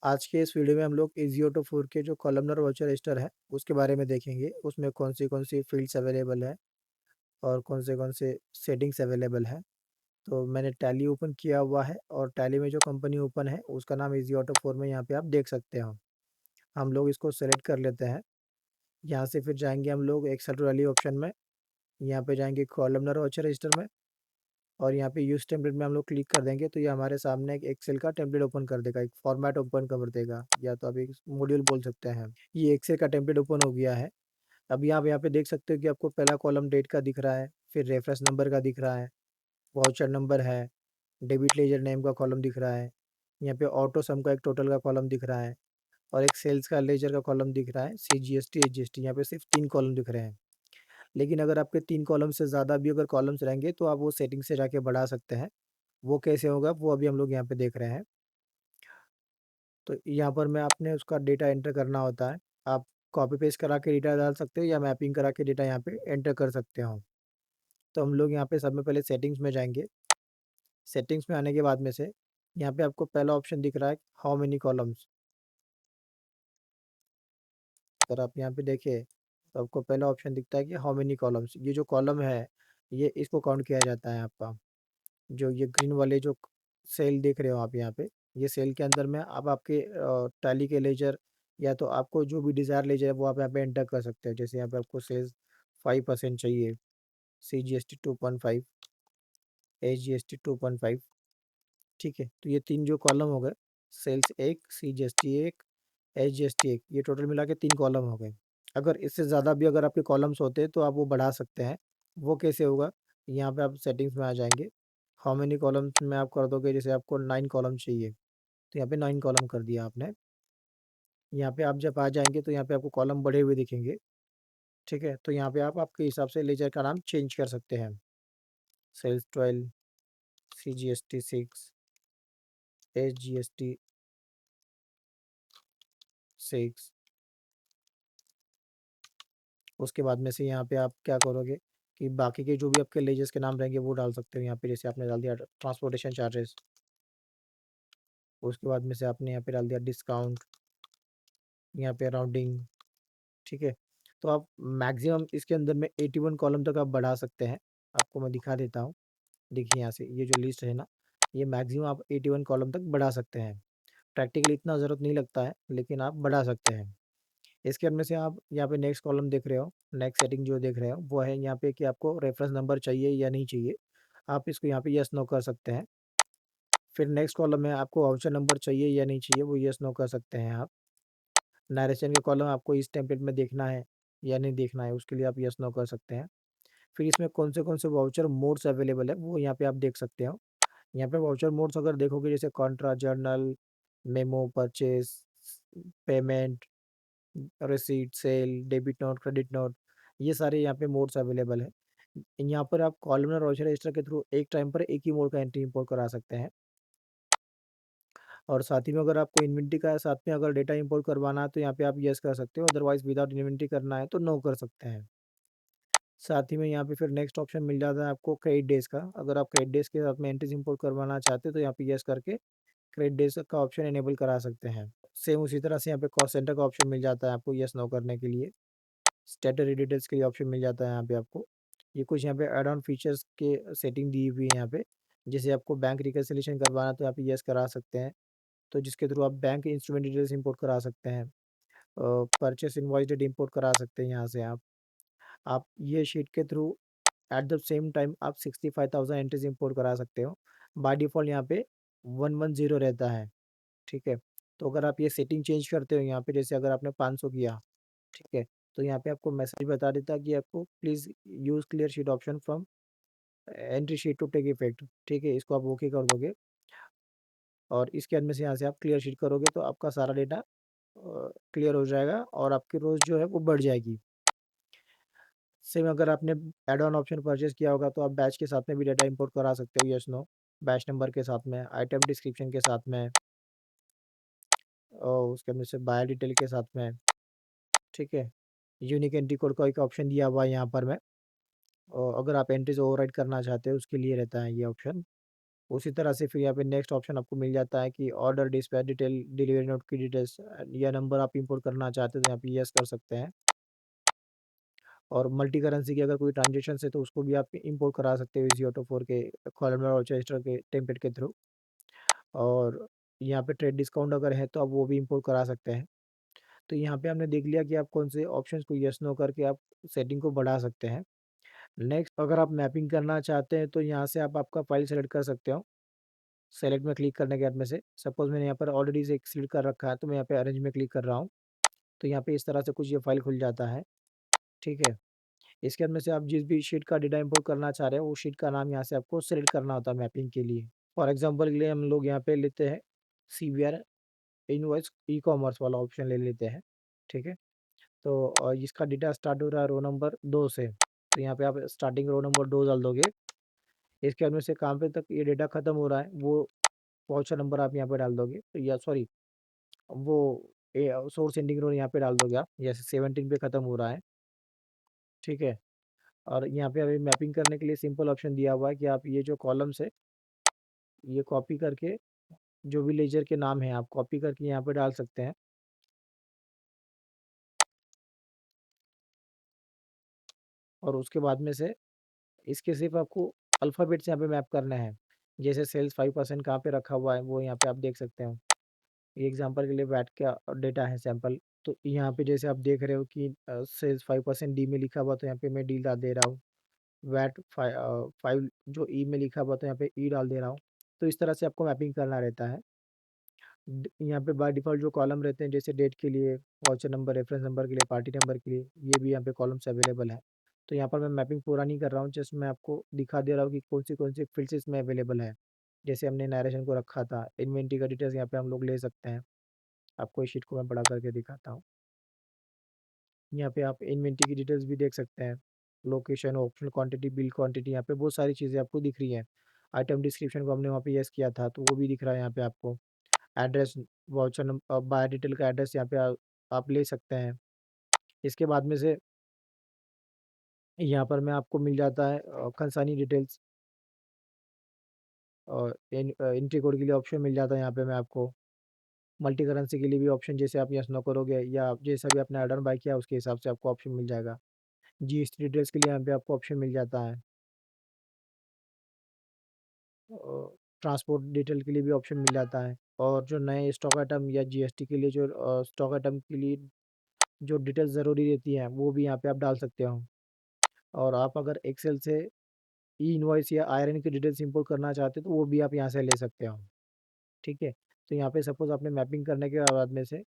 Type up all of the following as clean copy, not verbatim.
आज के इस वीडियो में हम लोग Easy Auto 4 के जो कॉलमनर वाउचर रजिस्टर है उसके बारे में देखेंगे। उसमें कौन सी फील्ड्स अवेलेबल है और कौन से सेटिंग्स अवेलेबल है। तो मैंने टैली ओपन किया हुआ है और टैली में जो कंपनी ओपन है उसका नाम Easy Auto 4 में यहाँ पे आप देख सकते हो। हम लोग इसको सेलेक्ट कर लेते हैं। यहाँ से फिर जाएंगे हम लोग एक्सेल वाली ऑप्शन में। यहाँ पे जाएंगे कॉलमनर वाउचर रजिस्टर में और यहाँ पे यूज़ टेम्पलेट में हम लोग क्लिक कर देंगे तो ये हमारे सामने एक एक्सेल का टेम्पलेट ओपन कर देगा, एक फॉर्मेट ओपन कर देगा या तो आप एक मॉड्यूल बोल सकते हैं। ये एक्सेल का टेम्पलेट ओपन हो गया है। अब यहाँ पे देख सकते हो कि आपको पहला कॉलम डेट का दिख रहा है, फिर रेफरेंस नंबर का दिख रहा है, वाउचर नंबर है, डेबिट लेजर नेम का कॉलम दिख रहा है, यहाँ पे ऑटो सम का एक टोटल का कॉलम दिख रहा है और एक सेल्स का लेजर का कॉलम दिख रहा है, CGST HGST। यहाँ पे सिर्फ 3 कॉलम दिख रहे हैं। लेकिन अगर आपके 3 कॉलम से ज़्यादा भी अगर कॉलम्स रहेंगे तो आप वो सेटिंग से जाके बढ़ा सकते हैं। वो कैसे होगा वो अभी हम लोग यहाँ पे देख रहे हैं। तो यहाँ पर मैं आपने उसका डेटा एंटर करना होता है। आप कॉपी पेस्ट करा के डेटा डाल सकते हो या मैपिंग करा के डेटा यहाँ पे एंटर कर सकते हो। तो हम लोग यहाँ पे सब में पहले सेटिंग्स में जाएंगे। सेटिंग्स में आने के बाद में से यहाँ पे आपको पहला ऑप्शन दिख रहा है हाउ मेनी कॉलम्स। अगर आप यहाँ पे देखें तो आपको पहला ऑप्शन दिखता है कि हाउ मेनी कॉलम्स। ये जो कॉलम है ये इसको काउंट किया जाता है आपका। जो ये ग्रीन वाले जो सेल देख रहे हो आप यहाँ पे, ये सेल के अंदर में आप आपके टैली के लेजर या तो आपको जो भी डिज़ायर लेजर है वो आप यहाँ पे एंटर कर सकते हो। जैसे यहाँ पे आपको सेल्स 5% चाहिए, CGST 2.5, HGST 2.5। ठीक है, तो ये 3 जो कॉलम हो गए, सेल्स 1, CGST 1, HGST 1, ये टोटल मिला के 3 कॉलम हो गए। अगर इससे ज़्यादा भी अगर आपके कॉलम्स होते तो आप वो बढ़ा सकते हैं। वो कैसे होगा? यहाँ पे आप सेटिंग्स में आ जाएंगे। हाउ मेनी कॉलम्स में आप कर दोगे, जैसे आपको 9 कॉलम चाहिए तो यहाँ पे 9 कॉलम कर दिया आपने। यहाँ पे आप जब आ जाएंगे तो यहाँ पे आपको कॉलम बढ़े हुए दिखेंगे। ठीक है, तो यहाँ पे आप आपके हिसाब से लेजर का नाम चेंज कर सकते हैं। Sales 12, CGST 6, HGST 6। उसके बाद में से यहाँ पे आप क्या करोगे कि बाकी के जो भी आपके लेजर्स के नाम रहेंगे वो डाल सकते हो यहाँ पे। जैसे आपने डाल दिया ट्रांसपोर्टेशन चार्जेस, उसके बाद में से आपने यहाँ पे डाल दिया डिस्काउंट, यहाँ पे राउंडिंग। ठीक है, तो आप मैक्सिमम इसके अंदर में 81 कॉलम तक आप बढ़ा सकते हैं। आपको मैं दिखा देता हूँ। देखिए यहाँ से ये जो लिस्ट है ना, ये मैक्सिमम आप 81 कॉलम तक बढ़ा सकते हैं। प्रैक्टिकली इतना ज़रूरत नहीं लगता है लेकिन आप बढ़ा सकते हैं। इसके अंदर से आप यहाँ पे नेक्स्ट कॉलम देख रहे हो, नेक्स्ट सेटिंग जो देख रहे हो वो है यहाँ पे कि आपको रेफरेंस नंबर चाहिए या नहीं चाहिए। आप इसको यहाँ पे यस नो कर सकते हैं। फिर नेक्स्ट कॉलम में आपको वाउचर नंबर चाहिए या नहीं चाहिए, वो यस नो कर सकते हैं आप। नरेशन के कॉलम आपको इस टेम्पलेट में देखना है या नहीं देखना है, उसके लिए आप यस नो कर सकते हैं। फिर इसमें कौन से वाउचर मोड्स अवेलेबल है वो यहाँ पे आप देख सकते हो। यहाँ पे वाउचर मोड्स अगर देखोगे जैसे contra, journal, memo, purchase, payment, receipt, sale, debit note, credit note, ये सारे यहाँ पे मोड्स अवेलेबल है। यहाँ पर आप कॉलमनर वाउचर रजिस्टर के थ्रू एक टाइम पर एक ही मोड का एंट्री इंपोर्ट करा सकते हैं। और साथ ही में अगर आपको इन्वेंट्री का साथ में अगर डेटा इंपोर्ट करवाना है तो यहाँ पे आप यस कर सकते हो, अदरवाइज विदाउट इन्वेंट्री करना है तो नो कर सकते हैं। साथ ही में यहाँ पे फिर नेक्स्ट ऑप्शन मिल जाता है आपको क्रेडिट डेज का। अगर आप क्रेडिट डेज के साथ में एंट्रीज इंपोर्ट करवाना चाहते हो तो यहाँ पे यस करके क्रेडिट डेज का ऑप्शन इनेबल करा सकते हैं। सेम उसी तरह से यहाँ पे कॉस्ट सेंटर का ऑप्शन मिल जाता है आपको यस नो करने के लिए। स्टेटरी डिटेल्स के लिए ऑप्शन मिल जाता है यहाँ पे आपको। ये कुछ यहाँ पे एड ऑन फीचर्स के सेटिंग दी हुई है यहाँ पे। जैसे आपको बैंक रिकन्सिलिएशन करवाना तो यहाँ पे यस करा सकते हैं, तो जिसके थ्रू आप बैंक इंस्ट्रूमेंट डिटेल्स इंपोर्ट करा सकते हैं। परचेस इनवॉइस डेट इंपोर्ट करा सकते हैं यहाँ से आप ये शीट के through at the same time आप 65,000 एंट्रीज इंपोर्ट करा सकते हो। बाय डिफ़ॉल्ट यहाँ पे 110 रहता है। ठीक है, तो अगर आप ये सेटिंग चेंज करते हो यहाँ पे, जैसे अगर आपने 500 किया, ठीक है, तो यहाँ पे आपको मैसेज बता देता है कि आपको please use clear sheet option from entry sheet to take effect. ठीक है, इसको आप ओके कर दोगे और इसके बाद में से यहाँ से आप क्लियर शीट करोगे तो आपका सारा डेटा क्लियर हो जाएगा और आपकी रोज़ जो है वो बढ़ जाएगी। सेम अगर आपने ऐड ऑन ऑप्शन परचेज़ किया होगा तो आप बैच के साथ में भी डेटा इंपोर्ट करा सकते हो, यस नो। बैच नंबर के साथ में, आइटम डिस्क्रिप्शन के साथ में और उसके अंदर से बायर डिटेल के साथ में। ठीक है, यूनिक एंट्री कोड का एक ऑप्शन दिया हुआ है यहाँ पर मैं, और अगर आप एंट्रीज ओवरराइट करना चाहते हो उसके लिए रहता है ये ऑप्शन। उसी तरह से फिर यहाँ पे नेक्स्ट ऑप्शन आपको मिल जाता है कि order dispatch detail, delivery note की डिटेल्स या नंबर आप इंपोर्ट करना चाहते हो तो यहाँ पे यस कर सकते हैं। और मल्टी करेंसी की अगर कोई ट्रांजेक्शन है तो उसको भी आप इंपोर्ट करा सकते हो इजी ऑटो 4 के कॉलमनार और चेस्टर के टेम्पलेट के थ्रू। और यहाँ पे ट्रेड डिस्काउंट अगर है तो आप वो भी इंपोर्ट करा सकते हैं। तो यहाँ पे हमने देख लिया कि आप कौन से ऑप्शंस को यस नो करके आप सेटिंग को बढ़ा सकते हैं। नेक्स्ट अगर आप मैपिंग करना चाहते हैं तो यहाँ से आप आपका फाइल सेलेक्ट कर सकते हो। सेलेक्ट में क्लिक करने के बाद में से सपोज मैंने यहाँ पर ऑलरेडी से एक सिलेक्ट कर रखा है तो मैं यहाँ पे अरेंज में क्लिक कर रहा हूँ। तो यहाँ पे इस तरह से कुछ ये फाइल खुल जाता है। ठीक है। इसके अंदर से आप जिस भी शीट का डेटा इंपोर्ट करना चाह रहे हो वो शीट का नाम यहाँ से आपको सेलेक्ट करना होता है मैपिंग के लिए। फॉर एग्जांपल के लिए हम लोग यहाँ पे लेते हैं सीवीआर इनवॉइस ई कॉमर्स वाला ऑप्शन ले लेते हैं। ठीक है। तो इसका डेटा स्टार्ट हो रहा है रो नंबर 2 से, तो यहाँ पे आप स्टार्टिंग रो नंबर 2 डाल दोगे। इसके अंदर से कहाँ पे तक ये डेटा खत्म हो रहा है वो वाउचर नंबर आप यहाँ पे डाल दोगे, तो या सॉरी वो सोर्स एंडिंग रो यहाँ पे डाल दोगे आप, जैसे 17 पे खत्म हो रहा है। ठीक है। और यहाँ पे अभी मैपिंग करने के लिए सिंपल ऑप्शन दिया हुआ है कि आप ये जो कॉलम्स है ये कॉपी करके जो भी लेजर के नाम है आप कॉपी करके यहाँ पे डाल सकते हैं। और उसके बाद में से इसके सिर्फ आपको अल्फ़ाबेट से यहाँ पे मैप करना है। जैसे सेल्स 5% कहाँ पे रखा हुआ है वो यहाँ पे आप देख सकते हो। ये एग्जांपल के लिए वैट का डेटा है सैंपल। तो यहाँ पे जैसे आप देख रहे हो कि सेल्स 5% डी में लिखा हुआ तो यहाँ पे मैं डी डाल दे रहा हूँ। वैट 5 जो ई में लिखा हुआ तो यहाँ पे ई डाल दे रहा हूँ। तो इस तरह से आपको मैपिंग करना रहता है। यहाँ पे बाय डिफ़ॉल्ट जो कॉलम रहते हैं जैसे डेट के लिए, वाउचर नंबर, रेफ़रेंस नंबर के लिए, पार्टी नंबर के लिए, ये भी यहाँ पे कॉलम्स अवेलेबल है। तो यहाँ पर मैं मैपिंग पूरा नहीं कर रहा हूँ, जस्ट मैं आपको दिखा दे रहा हूँ कि कौन सी फ़ील्ड्स इसमें अवेलेबल है। जैसे हमने नैरेशन को रखा था, इन्वेंटरी का डिटेल्स यहाँ पे हम लोग ले सकते हैं। आपको इस शीट को मैं बड़ा करके दिखाता हूँ। यहाँ पे आप इन्वेंटरी की डिटेल्स भी देख सकते हैं। Location, optional quantity, bill quantity, यहाँ पे बहुत सारी चीज़ें आपको दिख रही हैं। आइटम डिस्क्रिप्शन को हमने वहाँ पे यस किया था, तो वो भी दिख रहा है यहाँ पे आपको। एड्रेस, वाउचर बाय डिटेल का एड्रेस यहाँ पे आप ले सकते हैं। इसके बाद में से यहाँ पर में आपको मिल जाता है कंसाइनी डिटेल्स और एंट्री कोड के लिए ऑप्शन मिल जाता है यहाँ पे मैं आपको। मल्टी करेंसी के लिए भी ऑप्शन जैसे आप यस नो करोगे या आप जैसा भी आपने ऐड ऑन बाय किया उसके हिसाब से आपको ऑप्शन मिल जाएगा। जीएसटी डिटेल्स के लिए यहाँ पे आपको ऑप्शन मिल जाता है। ट्रांसपोर्ट डिटेल के लिए भी ऑप्शन मिल जाता है। और जो नए स्टॉक आइटम या जीएसटी के लिए जो स्टॉक आइटम के लिए जो डिटेल्स ज़रूरी रहती हैं वो भी यहाँ पे आप डाल सकते हो। और आप अगर एक्सेल से ई इनवॉइस या आयरन की डिटेल्स इंपोर्ट करना चाहते हो तो वो भी आप यहाँ से ले सकते हो। ठीक है। तो यहाँ पे सपोज आपने मैपिंग करने के बाद में से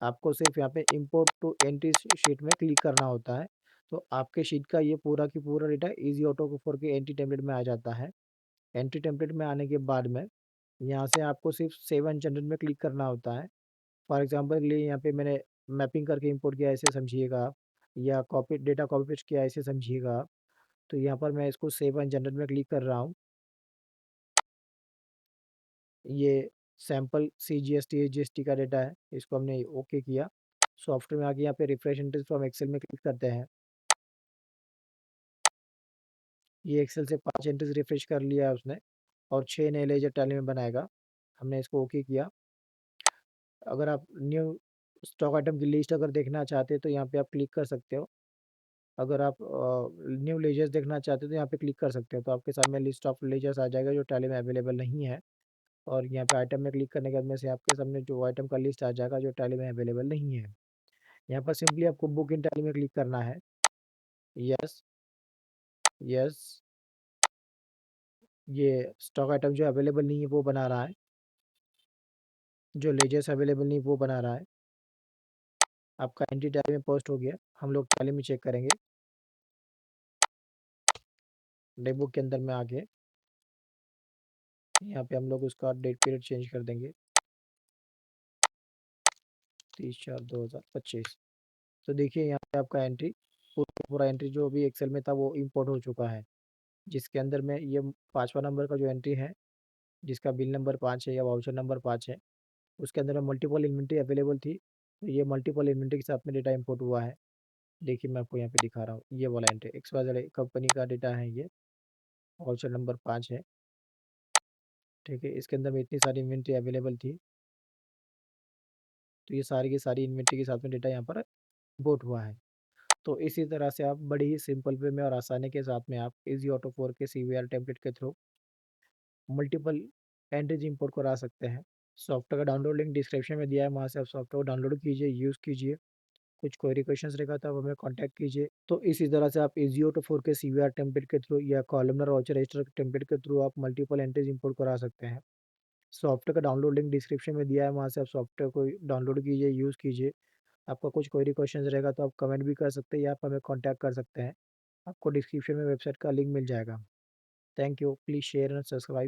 आपको सिर्फ यहाँ पे इंपोर्ट टू एंट्री शीट में क्लिक करना होता है। तो आपके शीट का ये पूरा की पूरा डेटा इजी ऑटो फॉर के एंट्री टेम्पलेट में आ जाता है। एंट्री टेम्पलेट में आने के बाद में यहाँ से आपको सिर्फ सेव एंड जनरेट में क्लिक करना होता है। फॉर एग्जांपल के लिए यहाँ पे मैंने मैपिंग करके इंपोर्ट किया ऐसे समझिएगा आप, या कॉपी डेटा कॉपी पेस्ट किया ऐसे समझिएगा आप। तो यहाँ पर मैं इसको सेव एंड जनरेट में क्लिक कर रहा हूँ। ये सैंपल CGST GST का डेटा है, इसको हमने ओके किया। सॉफ्टवेयर में आके यहाँ पे रिफ्रेश एंट्रीज फ्रॉम एक्सेल में क्लिक करते हैं। ये एक्सेल से 5 एंट्रीज रिफ्रेश कर लिया है उसने और 6 नए लेजर टैली में बनाएगा। हमने इसको ओके किया। अगर आप न्यू स्टॉक आइटम की लिस्ट अगर देखना चाहते हैं तो यहाँ पे आप क्लिक कर सकते हो। अगर आप न्यू लेजर्स देखना चाहते हो तो यहाँ पे क्लिक कर सकते हो, तो आपके सामने लिस्ट ऑफ लेजर्स आ जाएगा जो टैली में अवेलेबल नहीं है। और यहाँ पे आइटम में क्लिक करने के बाद में से आपके सामने जो आइटम का लिस्ट आ जाएगा जो टैली में अवेलेबल नहीं है। यहाँ पर सिंपली आपको बुक इन टैली में क्लिक करना है। यस, यस, ये स्टॉक आइटम जो अवेलेबल नहीं है वो बना रहा है, जो लेजर्स अवेलेबल नहीं वो बना रहा है। आपका एंट्री टैली में पोस्ट हो गया। हम लोग टैली में चेक करेंगे। डे बुक के अंदर में आके यहाँ पे हम लोग उसका डेट पीरियड चेंज कर देंगे 30/4/2025। तो देखिए यहाँ पे आपका एंट्री पूरा एंट्री जो भी एक्सेल में था वो इंपोर्ट हो चुका है। जिसके अंदर में ये 5वां नंबर का जो एंट्री है जिसका बिल नंबर 5 है या वाउचर नंबर 5 है, उसके अंदर में मल्टीपल इन्वेंट्री अवेलेबल थी। तो ये मल्टीपल इन्वेंट्री के साथ में डेटा इंपोर्ट हुआ है। देखिए मैं आपको यहाँ पे दिखा रहा हूँ, ये वाला एंट्री XYZ कंपनी का डेटा है, ये वाउचर नंबर 5 है। ठीक है? इसके अंदर में इतनी सारी इन्वेंट्री अवेलेबल थी, तो ये सारी की सारी इन्वेंट्री के साथ में डेटा यहाँ पर बोट हुआ है। तो इसी तरह से आप बड़ी ही सिंपल वे में और आसानी के साथ में आप ईज़ी ऑटो 4 के सीवीआर टेम्पलेट के थ्रू मल्टीपल एंट्रीज इंपोर्ट करा सकते हैं। सॉफ्टवेयर का डाउनलोड लिंक डिस्क्रिप्शन में दिया है, वहाँ से आप सॉफ्टवेयर डाउनलोड कीजिए, यूज़ कीजिए। कुछ क्वेरी क्वेश्चंस रहेगा तो आप हमें कांटेक्ट कीजिए। तो इसी तरह से आप इजी ऑटो 4 के सीवीआर टेम्पलेट के थ्रू या कॉलमनार वाउचर रजिस्टर टेम्पलेट के थ्रू आप मल्टीपल एंट्रीज इंपोर्ट करा सकते हैं। सॉफ्टवेयर का डाउनलोड लिंक डिस्क्रिप्शन में दिया है, वहाँ से आप सॉफ्टवेयर को डाउनलोड कीजिए, यूज़ कीजिए। आपका कुछ क्वेरी क्वेश्चंस रहेगा तो आप कमेंट भी कर सकते हैं या आप हमें कॉन्टैक्ट कर सकते हैं। आपको डिस्क्रिप्शन में वेबसाइट का लिंक मिल जाएगा। Thank you, please share and subscribe.